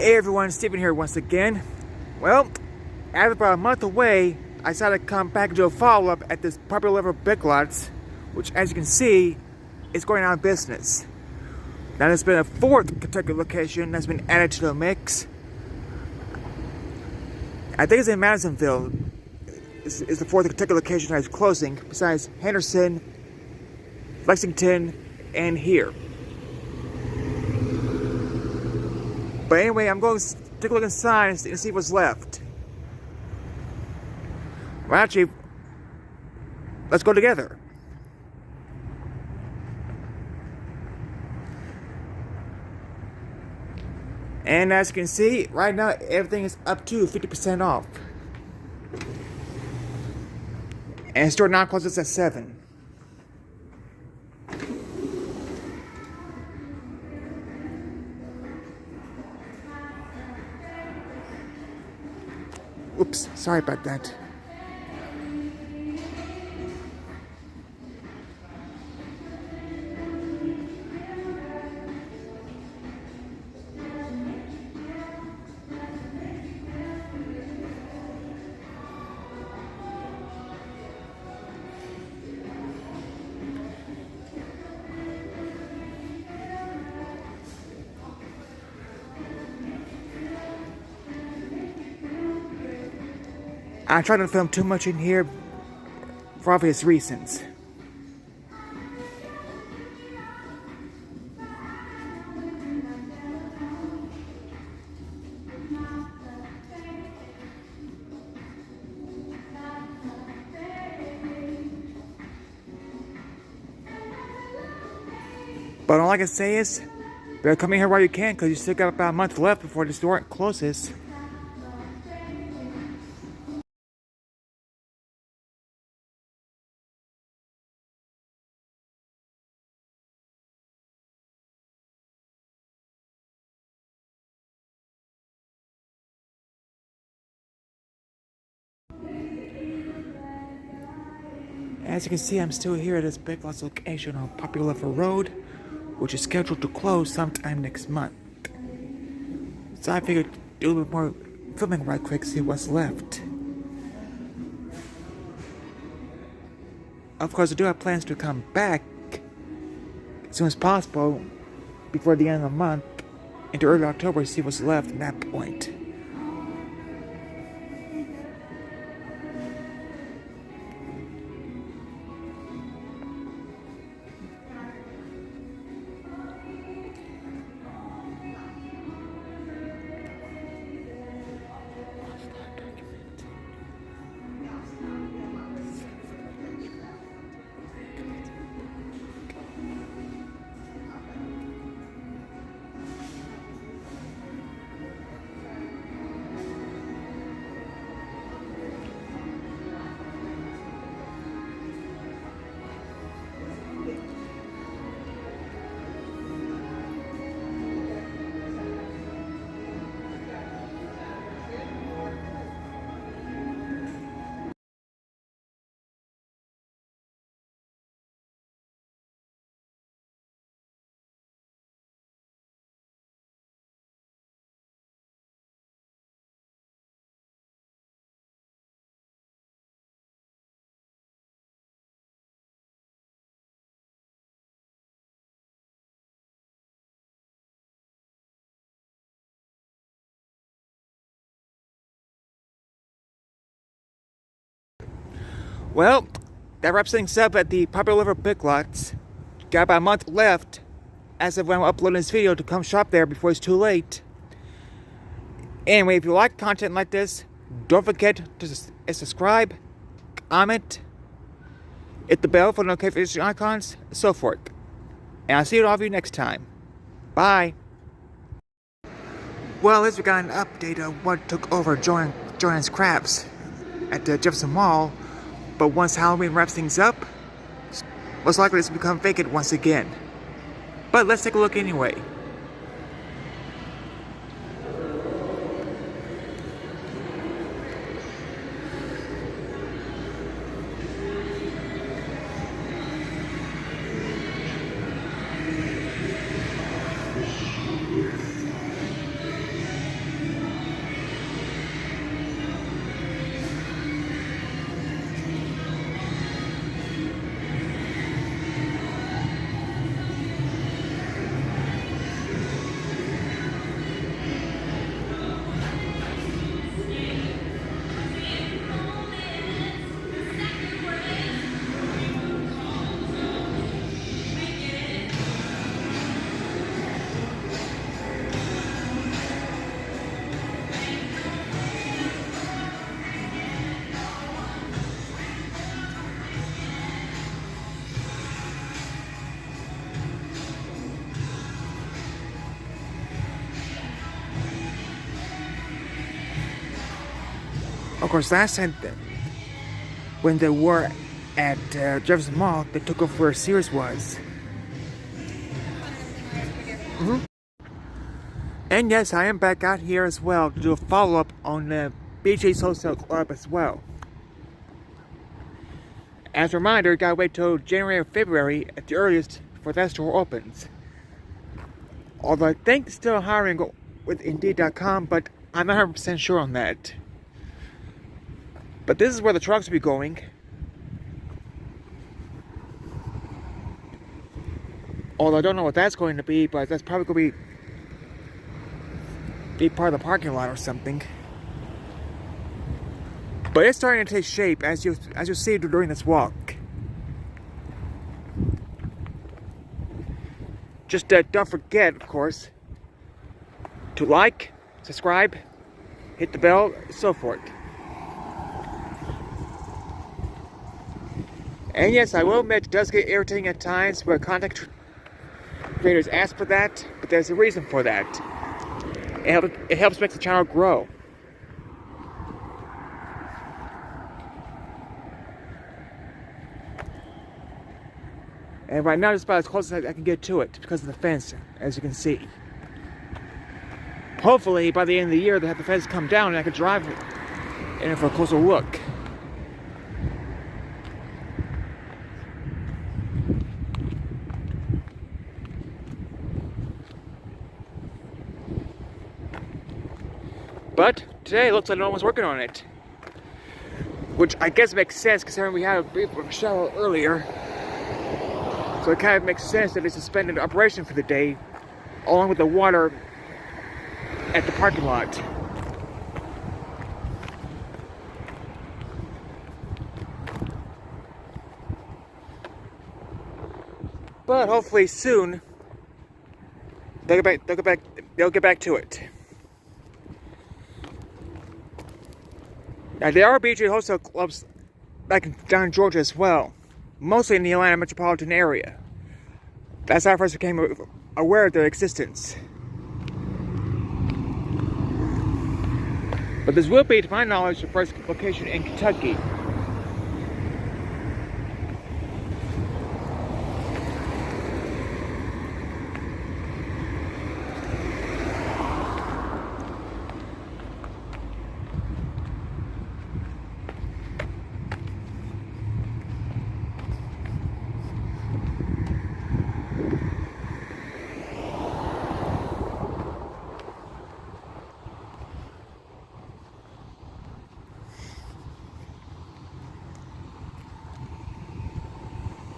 Hey everyone, Steven here once again. Well, after about a month away, I decided to come back and do a follow-up at this popular Louisville Big Lots, which as you can see, is going out of business. Now there's been a fourth Kentucky location that's been added to the mix. I think it's in Madisonville. It's the fourth Kentucky location that is closing, besides Henderson, Lexington, and here. But anyway, I'm going to take a look inside and see what's left. Well, actually, let's go together. And as you can see, right now everything is up to 50% off. And store now closes at 7. Oops, sorry about that. I try not to film too much in here for obvious reasons. But all I can say is, better come in here while you can, because you still got about a month left before the store closes. As you can see, I'm still here at this Big Lots location on Popular Louisville Road, which is scheduled to close sometime next month. So I figured do a little bit more filming right quick, see what's left. Of course, I do have plans to come back as soon as possible before the end of the month into early October to see what's left at that point. Well, that wraps things up at the popular Louisville Big Lots. Got about a month left as of when I'm uploading this video to come shop there before it's too late. Anyway, if you like content like this, don't forget to subscribe, comment, hit the bell for notification icons, and so forth. And I'll see all of you next time. Bye. Well, as we got an update on what took over Joann Craft at the Jefferson Mall, but once Halloween wraps things up, most likely this will become vacant once again. But let's take a look anyway. Of course, last time when they were at Jefferson Mall, they took over where Sears was. And yes, I am back out here as well to do a follow-up on the BJ's Wholesale Club as well. As a reminder, you gotta wait till January or February at the earliest for that store opens. Although I think they're still hiring with Indeed.com, but I'm not 100% sure on that. But this is where the trucks will be going. Although I don't know what that's going to be, but that's probably going to be part of the parking lot or something. But it's starting to take shape as you'll see during this walk. Just don't forget, of course, to like, subscribe, hit the bell, so forth. And yes, I will admit it does get irritating at times where content creators ask for that, but there's a reason for that. It helps make the channel grow. And right now, it's about as close as I can get to it because of the fence, as you can see. Hopefully, by the end of the year, they'll have the fence come down and I can drive in it for a closer look. But today, it looks like no one was working on it. Which I guess makes sense considering we had a brief shower earlier. So it kind of makes sense that they suspended operation for the day, along with the water at the parking lot. But hopefully soon they'll get back to it. Now there are BJ wholesale clubs down in Georgia as well. Mostly in the Atlanta metropolitan area. That's how I first became aware of their existence. But this will be, to my knowledge, the first location in Kentucky.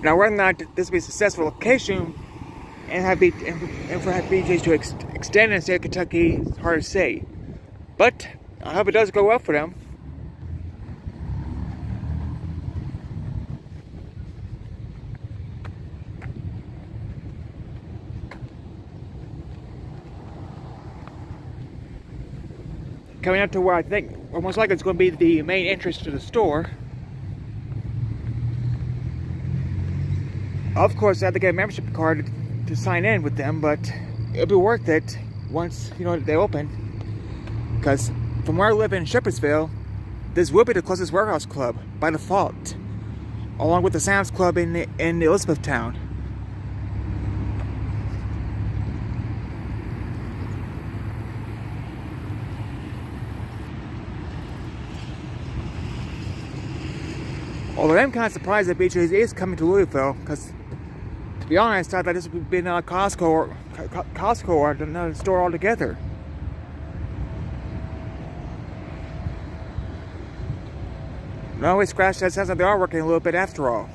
Now, whether or not this will be a successful location and for BJ's to extend in the state of Kentucky, it's hard to say. But I hope it does go well for them. Coming up to where I think, or most likely it's going to be the main entrance to the store. Of course, I have to get a membership card to sign in with them, but it'll be worth it once, they open. Because from where I live in Shepherdsville, this will be the closest warehouse club by default, along with the Sam's Club in Elizabethtown. Although I'm kind of surprised that BJ's is coming to Louisville, because to be honest, I thought this would have been Costco or another store altogether. No, we scratched that. Sounds like they are working a little bit after all.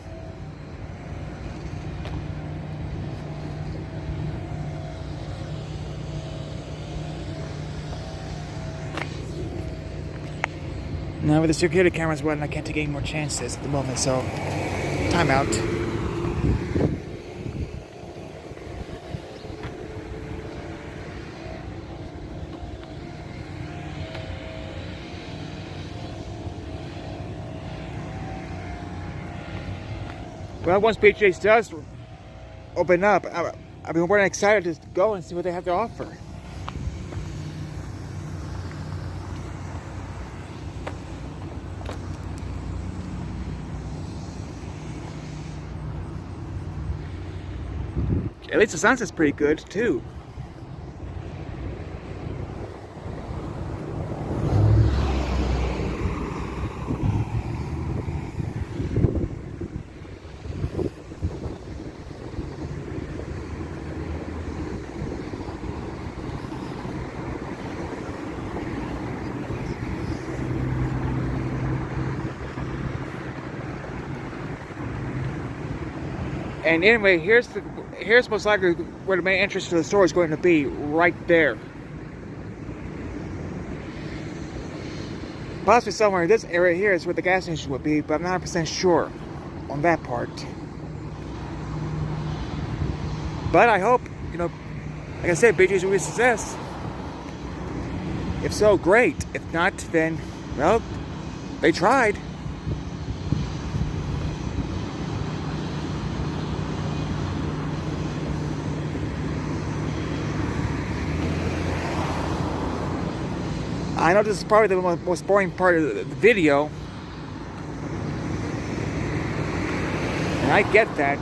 Now with the security cameras running, I can't take any more chances at the moment, so time out. Well, once BJ's does open up, I've been really excited to go and see what they have to offer. At least the sunset's pretty good, too. And anyway, here's most likely where the main entrance to the store is going to be, right there. Possibly somewhere in this area here is where the gas station would be, but I'm not 100% sure on that part. But I hope, like I said, BJ's will be a success. If so, great. If not, then, well, they tried. I know this is probably the most boring part of the video, and I get that.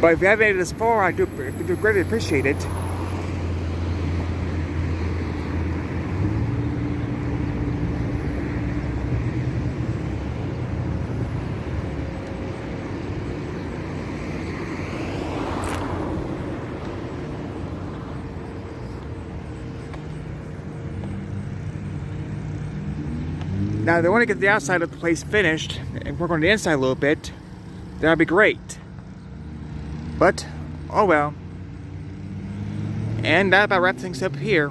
But if you haven't made it this far, I do greatly appreciate it. Now, if they want to get the outside of the place finished and work on the inside a little bit, that would be great. But, oh well. And that about wraps things up here.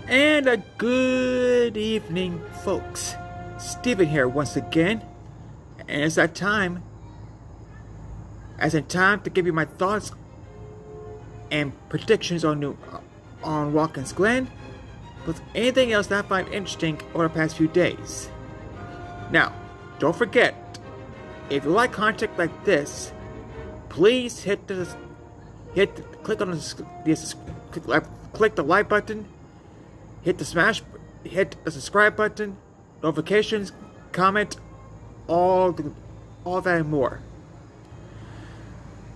And a good evening, folks. Steven here once again. And it's that time. As in time to give you my thoughts and predictions on Watkins Glen, with anything else that I find interesting over the past few days. Now, don't forget, if you like content like this, please click the like button, hit the subscribe button, notifications, comment, all that and more.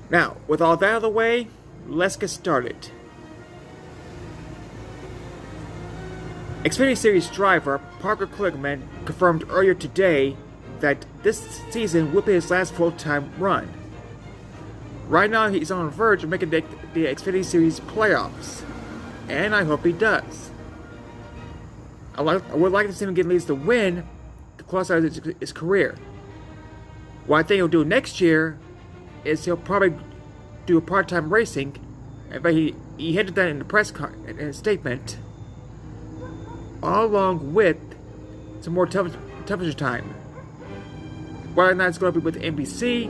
Now, with all that out of the way, let's get started. Xfinity Series driver Parker Kligerman confirmed earlier today that this season will be his last full-time run. Right now, he's on the verge of making the Xfinity Series playoffs, and I hope he does. I would like to see him get at least a win to close out his career. What I think he'll do next year is he'll probably do a part-time racing, but he hinted that in the in a statement, along with some more television time. Whether or not it's going to be with NBC,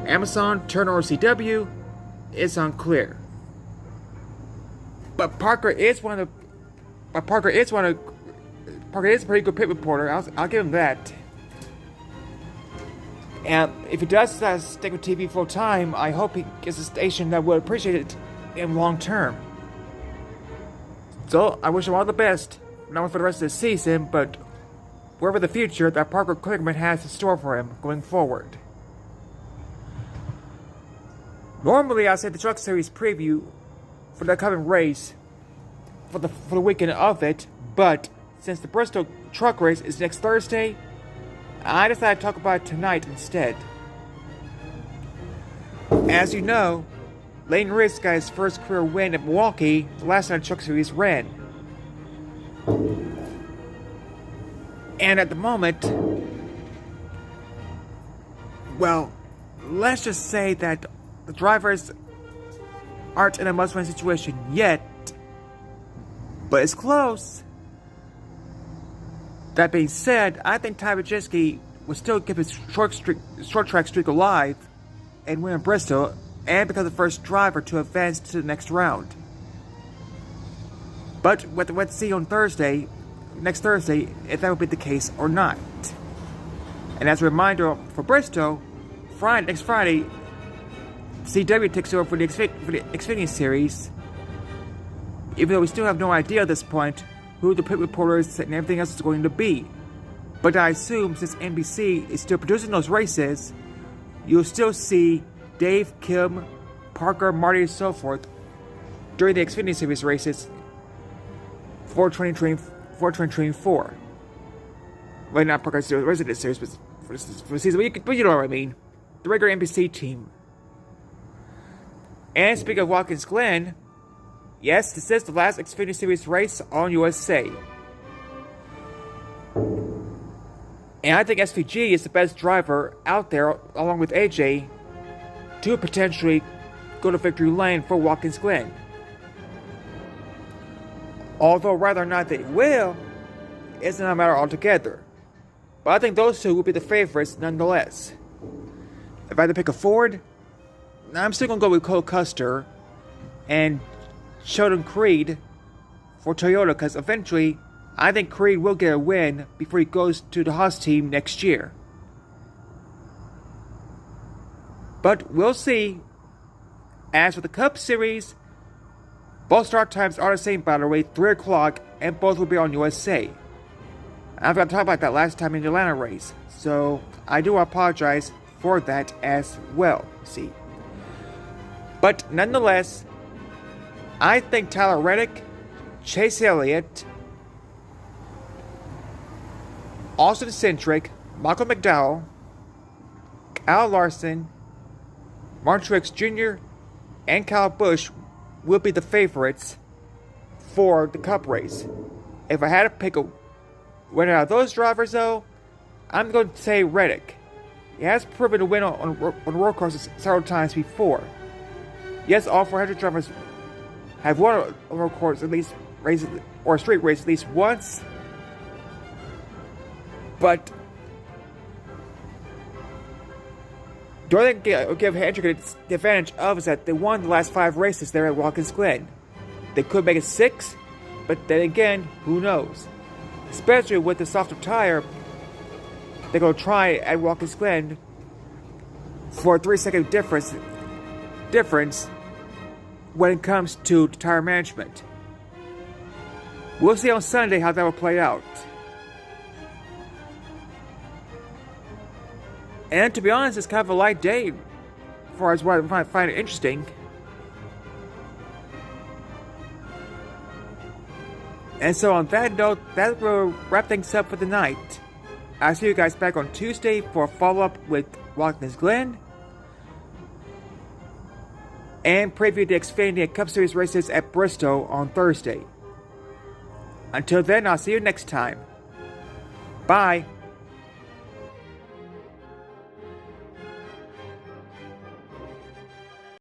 Amazon, Turner, or CW, it's unclear. But Parker is a pretty good pit reporter. I'll give him that. And if he does stick with TV full time, I hope he gets a station that will appreciate it in long term. So I wish him all the best, not only for the rest of the season, but wherever the future that Parker Kligerman has in store for him going forward. Normally, I say the Truck Series preview for the upcoming race for the weekend of it, but since the Bristol Truck Race is next Thursday, I decided to talk about it tonight instead. As you know, Leighton Riggs got his first career win at Milwaukee the last time the Truck Series ran. And at the moment, well, let's just say that the drivers aren't in a must-win situation yet, but it's close. That being said, I think Ty Majeski will still keep his short track streak alive and win in Bristol, and become the first driver to advance to the next round. But we'll see on next Thursday, if that will be the case or not. And as a reminder for Bristol, next Friday, CW takes over for the Xfinity Series. Even though we still have no idea at this point who the pit reporters and everything else is going to be. But I assume since NBC is still producing those races, you'll still see Dave, Kim, Parker, Marty, and so forth during the Xfinity Series races for 2024. Well, not Parker Resident Series, but for the season. But you know what I mean. The regular NBC team. And speaking of Watkins Glen, yes, this is the last Xfinity Series race on USA. And I think SVG is the best driver out there, along with AJ, to potentially go to victory lane for Watkins Glen. Although whether or not they will isn't a matter altogether. But I think those two will be the favorites nonetheless. If I had to pick a Ford, I'm still going to go with Cole Custer and Sheldon Creed for Toyota, because eventually I think Creed will get a win before he goes to the Haas team next year. But we'll see. As for the Cup Series, both start times are the same, by the way, 3 o'clock, and both will be on USA. I forgot to talk about that last time in the Atlanta race, so I do apologize for that as well, see. But nonetheless, I think Tyler Reddick, Chase Elliott, Austin Cindric, Michael McDowell, Kyle Larson, Martin Truex Jr., and Kyle Busch will be the favorites for the Cup race. If I had to pick a winner out of those drivers, though, I'm going to say Reddick. He has proven to win on road courses several times before. Yes, all 400 drivers have won a road course at least races or a street race at least once. But the only thing I give Hendrick the advantage of is that they won the last 5 races there at Watkins Glen. They could make it 6, but then again, who knows? Especially with the softer tire, they're going to try at Watkins Glen for a 3-second difference when it comes to tire management. We'll see on Sunday how that will play out. And to be honest, it's kind of a light day as far as what I find it interesting. And so on that note, that will wrap things up for the night. I'll see you guys back on Tuesday for a follow-up with Watkins Glen and preview the Xfinity and Cup Series races at Bristol on Thursday. Until then, I'll see you next time. Bye.